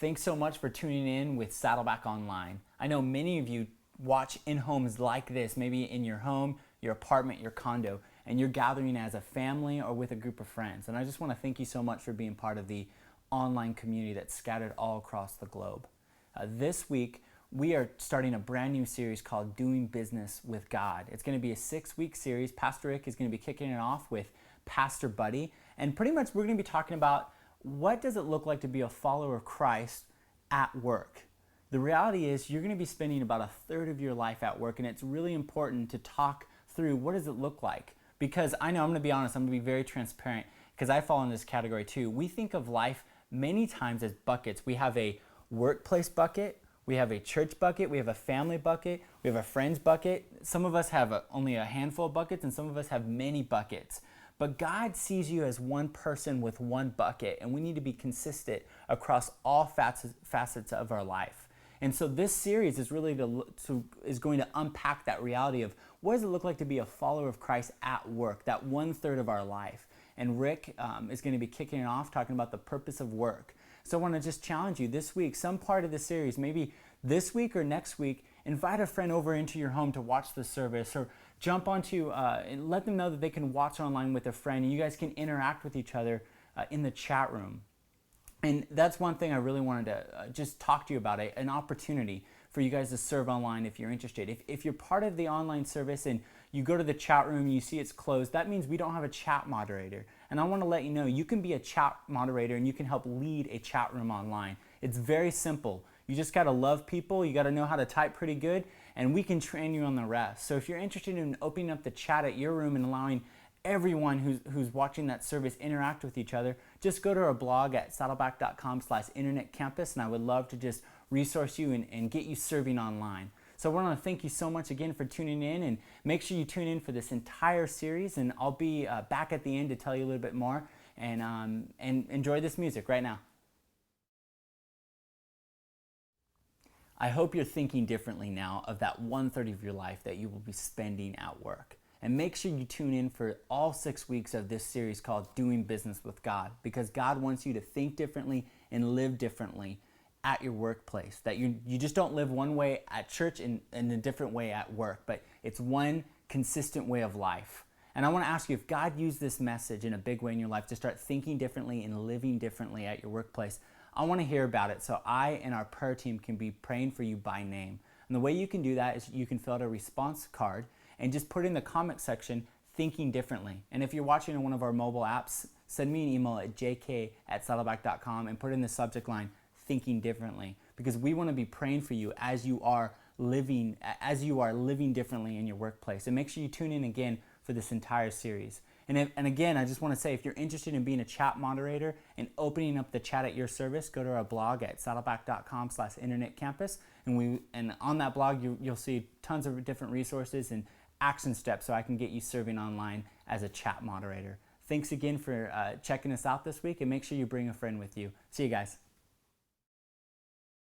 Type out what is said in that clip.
Thanks so much for tuning in with Saddleback Online. I know many of you watch in homes like this, maybe in your home, your apartment, your condo, and you're gathering as a family or with a group of friends. And I just want to thank you so much for being part of the online community that's scattered all across the globe. This week, we are starting a brand new series called Doing Business with God. It's going to be a 6-week series. Pastor Rick is going to be kicking it off with Pastor Buddy. And pretty much we're going to be talking about what does it look like to be a follower of Christ at work. The reality is you're going to be spending about a third of your life at work, and it's really important to talk through what does it look like. Because I know, I'm going to be honest, I'm going to be very transparent because I fall in this category too. We think of life many times as buckets. We have a workplace bucket, we have a church bucket, we have a family bucket, we have a friends bucket. Some of us have only a handful of buckets, and some of us have many buckets. But God sees you as one person with one bucket, and we need to be consistent across all facets of our life. And so this series is really is going to unpack that reality of what does it look like to be a follower of Christ at work, that 1/3 of our life. And Rick is going to be kicking it off, talking about the purpose of work. So I want to just challenge you this week, some part of the series, maybe this week or next week, invite a friend over into your home to watch the service, or jump onto and let them know that they can watch online with a friend, and you guys can interact with each other in the chat room. And that's one thing I really wanted to just talk to you about, an opportunity for you guys to serve online if you're interested. If you're part of the online service and you go to the chat room and you see it's closed, that means we don't have a chat moderator. And I want to let you know, you can be a chat moderator and you can help lead a chat room online. It's very simple. You just got to love people, you got to know how to type pretty good, and we can train you on the rest. So if you're interested in opening up the chat at your room and allowing everyone who's watching that service interact with each other, just go to our blog at saddleback.com/internetcampus, and I would love to just resource you and get you serving online. So I want to thank you so much again for tuning in, and make sure you tune in for this entire series, and I'll be back at the end to tell you a little bit more, and enjoy this music right now. I hope you're thinking differently now of that 1/3 of your life that you will be spending at work. And make sure you tune in for all 6 weeks of this series called Doing Business with God, because God wants you to think differently and live differently at your workplace. That you just don't live one way at church and a different way at work, but it's one consistent way of life. And I want to ask you, if God used this message in a big way in your life to start thinking differently and living differently at your workplace, I want to hear about it so I and our prayer team can be praying for you by name. And the way you can do that is you can fill out a response card and just put in the comment section, thinking differently. And if you're watching on one of our mobile apps, send me an email at jk@saddleback.com and put in the subject line, thinking differently, because we want to be praying for you as you are living differently in your workplace. And make sure you tune in again for this entire series. And again, I just want to say, if you're interested in being a chat moderator and opening up the chat at your service, go to our blog at saddleback.com/internetcampus. And on that blog, you'll see tons of different resources and action steps so I can get you serving online as a chat moderator. Thanks again for checking us out this week, and make sure you bring a friend with you. See you guys.